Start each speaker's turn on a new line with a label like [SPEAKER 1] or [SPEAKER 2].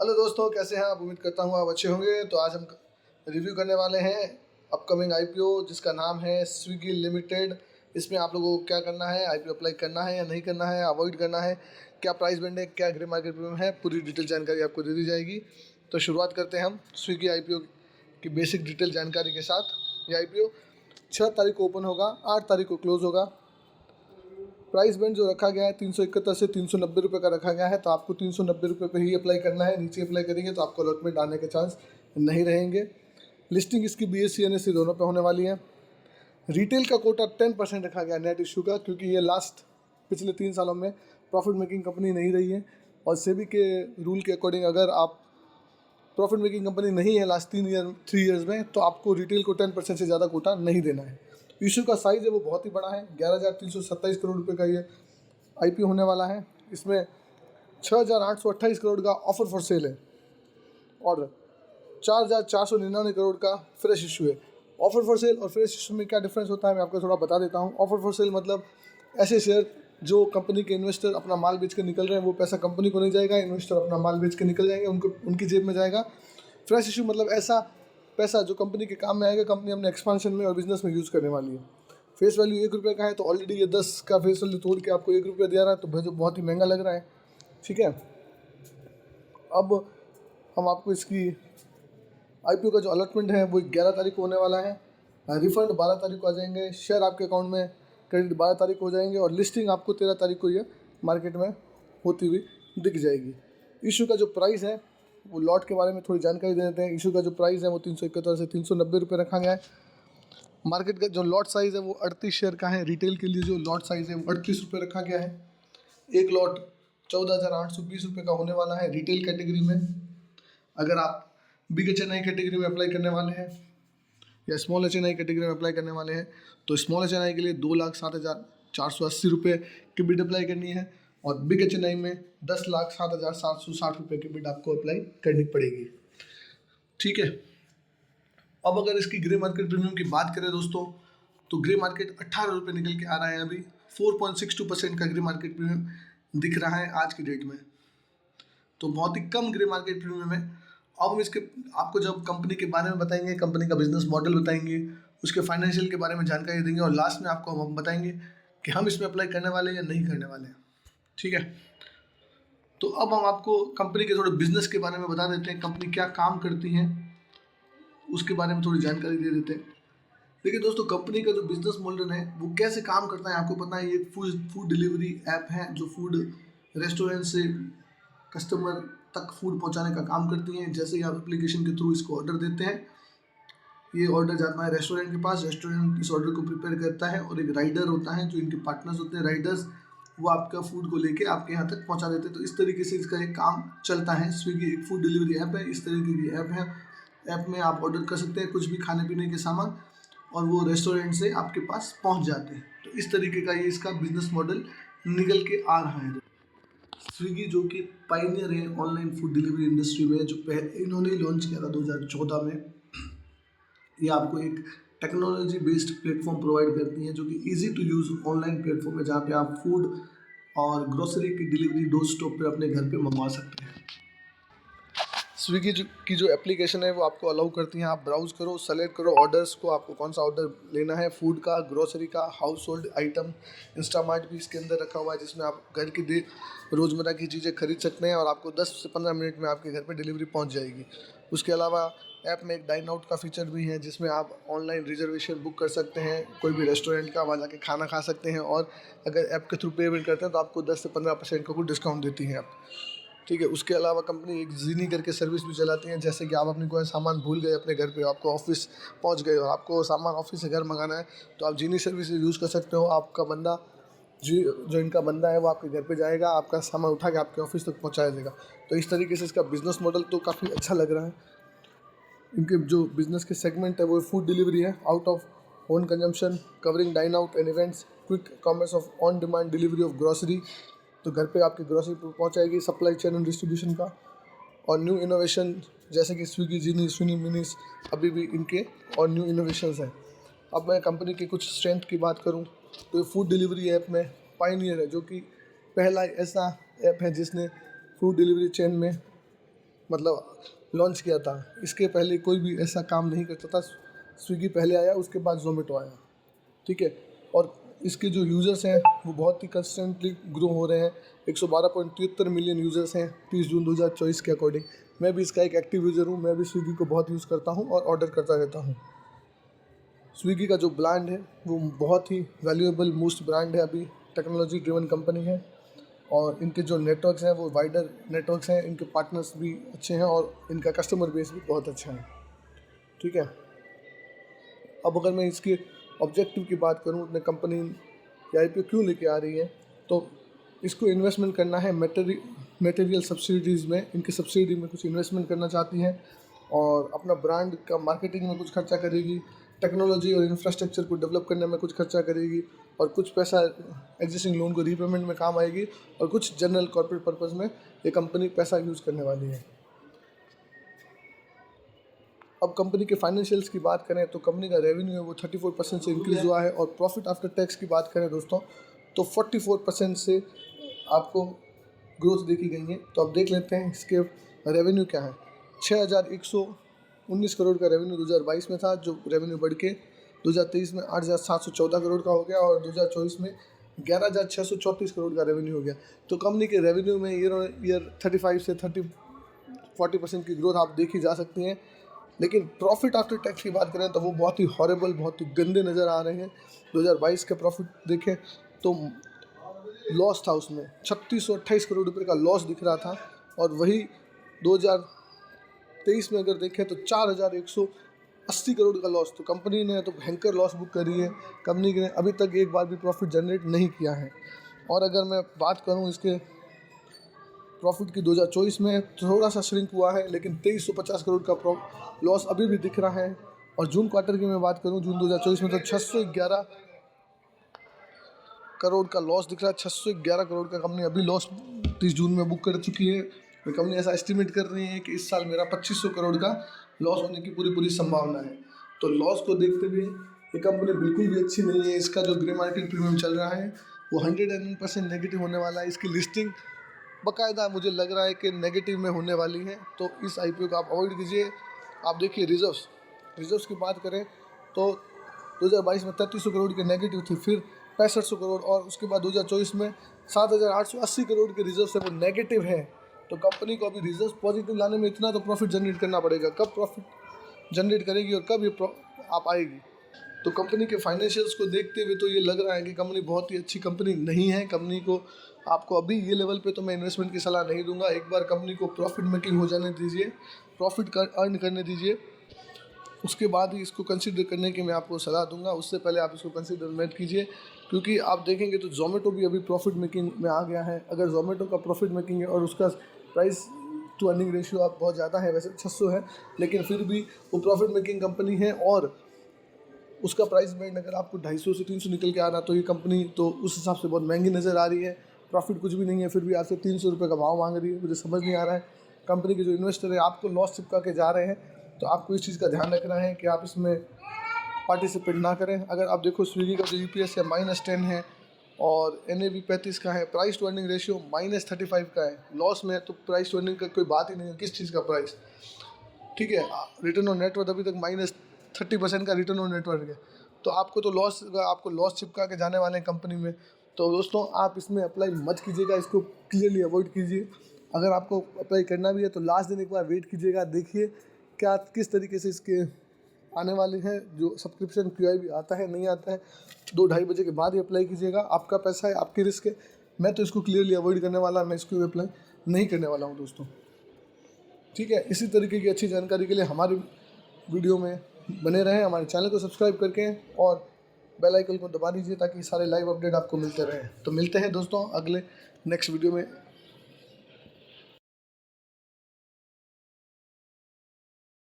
[SPEAKER 1] Hello दोस्तों, कैसे हैं आप? उम्मीद करता हूँ आप अच्छे होंगे। तो आज हम रिव्यू करने वाले हैं अपकमिंग आईपीओ जिसका नाम है स्विगी लिमिटेड। इसमें आप लोगों को क्या करना है, आईपीओ अप्लाई करना है या नहीं करना है, अवॉइड करना है, क्या प्राइस बैंड है, क्या ग्रे मार्केट प्रीमियम है, पूरी डिटेल जानकारी आपको दे दी जाएगी। तो शुरुआत करते हैं हम स्विगी आईपीओ की बेसिक डिटेल जानकारी के साथ। ये आईपीओ 6 तारीख को ओपन होगा, 8 तारीख को क्लोज़ होगा। प्राइस बैंड जो रखा गया है 371 से 390 रुपये का रखा गया है। तो आपको 390 रुपये पे ही अप्लाई करना है। नीचे अप्लाई करेंगे तो आपको अलॉटमेंट आने के चांस नहीं रहेंगे। लिस्टिंग इसकी बीएससी एनएससी दोनों पे होने वाली है। रिटेल का कोटा 10% रखा गया नेट इशू का, क्योंकि ये लास्ट पिछले 3 सालों में प्रॉफिट मेकिंग कंपनी नहीं रही है। और सेबी के रूल के अकॉर्डिंग अगर आप प्रॉफिट मेकिंग कंपनी नहीं है लास्ट 3 ईयर्स में, तो आपको रिटेल को 10% से ज़्यादा कोटा नहीं देना है। इशू का साइज़ है वो बहुत ही बड़ा है, 11,327 करोड़ रुपए का ये आईपीओ होने वाला है। इसमें 6,828 करोड़ का ऑफर फॉर सेल है और 4,499 करोड़ का फ्रेश इशू है। ऑफर फॉर सेल और फ्रेश इशू में क्या डिफरेंस होता है मैं आपको थोड़ा बता देता हूँ। ऑफर फॉर सेल मतलब ऐसे शेयर जो कंपनी के इन्वेस्टर अपना माल बेच के निकल रहे हैं, वो पैसा कंपनी को नहीं जाएगा, इन्वेस्टर अपना माल बेच के निकल जाएंगे, उनकी जेब में जाएगा। फ्रेश इशू मतलब ऐसा पैसा जो कंपनी के काम में आएगा, कंपनी अपने एक्सपांशन में और बिजनेस में यूज़ करने वाली है। फेस वैल्यू 1 रुपये का है, तो ऑलरेडी ये 10 का फेस वैल्यू तोड़ के आपको 1 रुपये दे रहा है, तो बहुत ही महंगा लग रहा है। ठीक है, अब हम आपको इसकी आईपीओ का जो अलॉटमेंट है वो 11 तारीख को होने वाला है। रिफंड 12 तारीख को आ जाएंगे, शेयर आपके अकाउंट में क्रेडिट 12 तारीख को हो जाएंगे और लिस्टिंग आपको 13 तारीख को ये मार्केट में होती हुई दिख जाएगी। इशू का जो प्राइस है वो लॉट के बारे में थोड़ी जानकारी दे देते हैं। इशू का जो प्राइस है वो 371 से 390 रुपये रखा गया है। मार्केट का जो लॉट साइज़ है वो 38 शेयर का है। रिटेल के लिए जो लॉट साइज़ है वो 38 रुपये रखा गया है। एक लॉट 14,820 रुपये का होने वाला है रिटेल कैटेगरी में। अगर आप बिग एचएनआई कैटेगरी में अप्लाई करने वाले हैं या स्मॉल एचएनआई कैटेगरी में अप्लाई करने वाले हैं, तो स्मॉल एचएनआई के लिए 2,07,480 रुपये की बिड अप्लाई करनी है और बिग एचएनआई में 10,07,760 रुपये की बिड आपको अप्लाई करनी पड़ेगी। ठीक है, अब अगर इसकी ग्रे मार्केट प्रीमियम की बात करें दोस्तों, तो ग्रे मार्केट 18 रुपये निकल के आ रहा है। अभी 4.62% का ग्रे मार्केट प्रीमियम दिख रहा है आज की डेट में, तो बहुत ही कम ग्रे मार्केट प्रीमियम है। अब हम इसके आपको जब कंपनी के बारे में बताएंगे, कंपनी का बिजनेस मॉडल बताएंगे, उसके फाइनेंशियल के बारे में जानकारी देंगे और लास्ट में आपको हम बताएंगे कि हम इसमें अप्लाई करने वाले हैं या नहीं करने वाले हैं। ठीक है, तो अब हम आपको कंपनी के थोड़े बिजनेस के बारे में बता देते हैं, कंपनी क्या काम करती है उसके बारे में थोड़ी जानकारी दे देते हैं। देखिए दोस्तों, कंपनी का जो बिजनेस मॉडल है वो कैसे काम करता है आपको पता है। ये फूड डिलीवरी ऐप है जो फूड रेस्टोरेंट से कस्टमर तक फूड पहुंचाने का काम करती हैं। जैसे ही आप एप्लीकेशन के थ्रू इसको ऑर्डर देते हैं, ये ऑर्डर जाता है रेस्टोरेंट के पास, रेस्टोरेंट इस ऑर्डर को प्रिपेयर करता है और एक राइडर होता है जो इनके पार्टनर्स होते हैं राइडर्स, वो आपका फूड को लेके आपके यहाँ तक पहुँचा देते हैं। तो इस तरीके से इसका एक काम चलता है। स्विगी एक फूड डिलीवरी ऐप है, इस तरीके की ऐप है। ऐप में आप ऑर्डर कर सकते हैं कुछ भी खाने पीने के सामान और वो रेस्टोरेंट से आपके पास पहुँच जाते हैं। तो इस तरीके का ये इसका बिजनेस मॉडल निकल के आ रहा है। स्विगी जो कि पाइनियर है ऑनलाइन फूड डिलीवरी इंडस्ट्री में, जो इन्होंने लॉन्च किया था 2014 में। ये आपको एक टेक्नोलॉजी बेस्ड प्लेटफॉर्म प्रोवाइड करती है जो कि easy to use online platform है, जहाँ पे आप फूड और ग्रोसरी की डिलीवरी डोर स्टॉप पे अपने घर पे मंगवा सकते हैं। स्विगी की जो एप्लीकेशन है वो आपको अलाउ करती है, आप ब्राउज़ करो, सेलेक्ट करो ऑर्डर्स को, आपको कौन सा ऑर्डर लेना है, फूड का, ग्रोसरी का, हाउस होल्ड आइटम। इंस्टामार्ट भी इसके अंदर रखा हुआ है जिसमें आप घर की रोज़मर्रा की चीज़ें खरीद सकते हैं और आपको 10 से 15 मिनट में आपके घर पे डिलीवरी पहुंच जाएगी। उसके अलावा ऐप में एक डाइन आउट का फीचर भी है जिसमें आप ऑनलाइन रिजर्वेशन बुक कर सकते हैं, कोई भी रेस्टोरेंट का, वहाँ जाके खाना खा सकते हैं और अगर ऐप के थ्रू पेमेंट करते हैं तो आपको 10 से 15% का कुछ डिस्काउंट देती है ऐप। ठीक है, उसके अलावा कंपनी एक जीनी करके सर्विस भी चलाती है। जैसे कि आप अपनी कोई सामान भूल गए अपने घर पे, आपको ऑफिस पहुंच गए और आपको सामान ऑफिस से घर मंगाना है, तो आप जीनी सर्विस यूज़ कर सकते हो। आपका बंदा जो इनका बंदा है वो आपके घर पे जाएगा, आपका सामान उठा के आपके ऑफिस तक पहुंचाया जाएगा। तो इस तरीके से इसका बिज़नेस मॉडल तो काफ़ी अच्छा लग रहा है। इनके जो बिज़नेस के सेगमेंट है वो फूड डिलीवरी है, out of home consumption, covering dine out and events, quick commerce of on demand delivery of grocery, तो घर पे आपकी ग्रॉसरी पहुंचाएगी, सप्लाई चेन एंड डिस्ट्रीब्यूशन का, और न्यू इनोवेशन जैसे कि स्विगी जीनी, स्विनी मिनीस, अभी भी इनके और न्यू इनोवेशंस हैं। अब मैं कंपनी की कुछ स्ट्रेंथ की बात करूं तो ये फूड डिलीवरी ऐप में पायनियर है, जो कि पहला ऐसा ऐप है जिसने फूड डिलीवरी चेन में मतलब लॉन्च किया था। इसके पहले कोई भी ऐसा काम नहीं करता था। स्विगी पहले आया, उसके बाद ज़ोमेटो आया, ठीक है। और इसके जो यूज़र्स हैं वो बहुत ही कंस्टेंटली ग्रो हो रहे हैं। 112.73 मिलियन यूज़र्स हैं 30 जून 2024 के अकॉर्डिंग। मैं भी इसका एक एक्टिव यूज़र हूँ, मैं भी स्विगी को बहुत यूज़ करता हूँ और ऑर्डर करता रहता हूँ। स्विगी का जो ब्रांड है वो बहुत ही वैल्यूएबल मोस्ट ब्रांड है, अभी टेक्नोलॉजी ड्रिवन कंपनी है। और इनके जो नेटवर्क्स हैं वो वाइडर नेटवर्क्स हैं, इनके पार्टनर्स भी अच्छे हैं और इनका कस्टमर बेस भी बहुत अच्छा है, ठीक है। अब अगर मैं इसके ऑब्जेक्टिव की बात करूँ, अपने कंपनी या IPO क्यों लेके आ रही है, तो इसको इन्वेस्टमेंट करना है मटेरियल सब्सिडीज़ में। इनकी सब्सिडी में कुछ इन्वेस्टमेंट करना चाहती हैं और अपना ब्रांड का मार्केटिंग में कुछ खर्चा करेगी, टेक्नोलॉजी और इंफ्रास्ट्रक्चर को डेवलप करने में कुछ खर्चा करेगी और कुछ पैसा एग्जिस्टिंग लोन को रीपेमेंट में काम आएगी और कुछ जनरल कॉर्पोरेट पर्पज़ में ये कंपनी पैसा यूज़ करने वाली है। अब कंपनी के फाइनेंशियल्स की बात करें तो कंपनी का रेवेन्यू है वो 34% से इंक्रीज़ हुआ है और प्रॉफिट आफ्टर टैक्स की बात करें दोस्तों तो 44% से आपको ग्रोथ देखी गई है। तो अब देख लेते हैं इसके रेवेन्यू क्या है। 6,119 करोड़ का रेवेन्यू 2022 में था, जो रेवेन्यू बढ़ के 2023 में 8,714 करोड़ का हो गया और 2024 में 11,634 करोड़ का रेवेन्यू हो गया। तो कंपनी के रेवेन्यू में ईयर 35 से 40% की ग्रोथ आप देखी जा सकती हैं। लेकिन प्रॉफिट आफ्टर टैक्स की बात करें तो वो बहुत ही हॉरेबल, बहुत ही गंदे नज़र आ रहे हैं। 2022 के प्रॉफिट देखें तो लॉस था, उसमें 3628 करोड़ रुपए का लॉस दिख रहा था और वही 2023 में अगर देखें तो 4,180 करोड़ का लॉस। तो कंपनी ने तो भयंकर लॉस बुक करी है। कंपनी ने अभी तक एक बार भी प्रॉफिट जनरेट नहीं किया है। और अगर मैं बात करूं इसके प्रॉफिट की 2024 में थोड़ा सा श्रिंक हुआ है, लेकिन 2350 करोड़ का लॉस अभी भी दिख रहा है। और जून क्वार्टर की मैं बात करूं, जून 2024 में तो 611 करोड़ का लॉस दिख रहा है। 611 करोड़ का कंपनी अभी लॉस 30 जून में बुक कर चुकी है। कंपनी ऐसा एस्टिमेट कर रही है कि इस साल मेरा 2500 करोड़ का लॉस होने की पूरी संभावना है। तो लॉस को देखते हुए ये कंपनी बिल्कुल भी अच्छी नहीं है। इसका जो ग्रे मार्केट प्रीमियम चल रहा है वो 101% नेगेटिव होने वाला है। इसकी लिस्टिंग बाकायदा मुझे लग रहा है कि नेगेटिव में होने वाली है। तो इस IPO को आप अवॉइड कीजिए। आप देखिए रिजर्व्स की बात करें तो 2022 में 3300 करोड़ के नेगेटिव थी, फिर 6500 करोड़ और उसके बाद 2024 में 7,880 करोड़ के रिजर्व से वो नेगेटिव है। तो कंपनी को अभी रिजर्व पॉजिटिव लाने में इतना तो प्रॉफिट जनरेट करना पड़ेगा। कब प्रॉफिट जनरेट करेगी और कब ये आप आएगी। तो कंपनी के फाइनेंशियल्स को देखते हुए तो ये लग रहा है कि कंपनी बहुत ही अच्छी कंपनी नहीं है। कंपनी को आपको अभी ये लेवल पे तो मैं इन्वेस्टमेंट की सलाह नहीं दूंगा। एक बार कंपनी को प्रॉफिट मेकिंग हो जाने दीजिए, प्रॉफिट अर्न करने दीजिए, उसके बाद ही इसको कंसीडर करने की मैं आपको सलाह दूंगा। उससे पहले आप इसको कंसीडर मत कीजिए, क्योंकि आप देखेंगे तो ज़ोमेटो भी अभी प्रॉफिट मेकिंग में आ गया है। अगर ज़ोमेटो का प्रॉफिट मेकिंग है और उसका प्राइस टू अर्निंग रेशियो आप बहुत ज़्यादा है, वैसे 600 है, लेकिन फिर भी वो प्रॉफिट मेकिंग कंपनी है और उसका प्राइस बैंड अगर आपको 250 से 300 निकल के आ रहा तो ये कंपनी तो उस हिसाब से बहुत महंगी नज़र आ रही है। प्रॉफिट कुछ भी नहीं है, फिर भी आपसे 300 रुपये का भाव मांग रही है। मुझे समझ नहीं आ रहा है। कंपनी के जो इन्वेस्टर है आपको लॉस चिपका के जा रहे हैं, तो आपको इस चीज़ का ध्यान रखना है कि आप इसमें पार्टिसिपेट ना करें। अगर आप देखो स्विगी का जो EPS है -10 है और NAV 35 का है, प्राइस टू अर्निंग रेशियो -35 का है। लॉस में तो प्राइस टू अर्निंग का कोई बात ही नहीं है, किस चीज़ का प्राइस, ठीक है। रिटर्न ऑन नेटवर्थ अभी तक -30% का रिटर्न ऑन नेटवर्थ है। तो आपको तो आपको लॉस चिपका के जाने वाले हैं कंपनी में। तो दोस्तों आप इसमें अप्लाई मत कीजिएगा, इसको क्लियरली अवॉइड कीजिए। अगर आपको अप्लाई करना भी है तो लास्ट दिन एक बार वेट कीजिएगा, देखिए क्या किस तरीके से इसके आने वाले हैं। जो सब्सक्रिप्शन QIB आता है नहीं आता है, 2-2:30 बजे के बाद ही अप्लाई कीजिएगा। आपका पैसा है, आपकी रिस्क है। मैं तो इसको क्लियरली अवॉइड करने वाला, मैं इसको अप्लाई नहीं करने वाला हूँ दोस्तों, ठीक है। इसी तरीके की अच्छी जानकारी के लिए हमारी वीडियो में बने रहें, हमारे चैनल को सब्सक्राइब करके और बेल आइकन को दबा दीजिए ताकि सारे लाइव अपडेट आपको मिलते रहें। तो मिलते हैं दोस्तों अगले नेक्स्ट वीडियो में।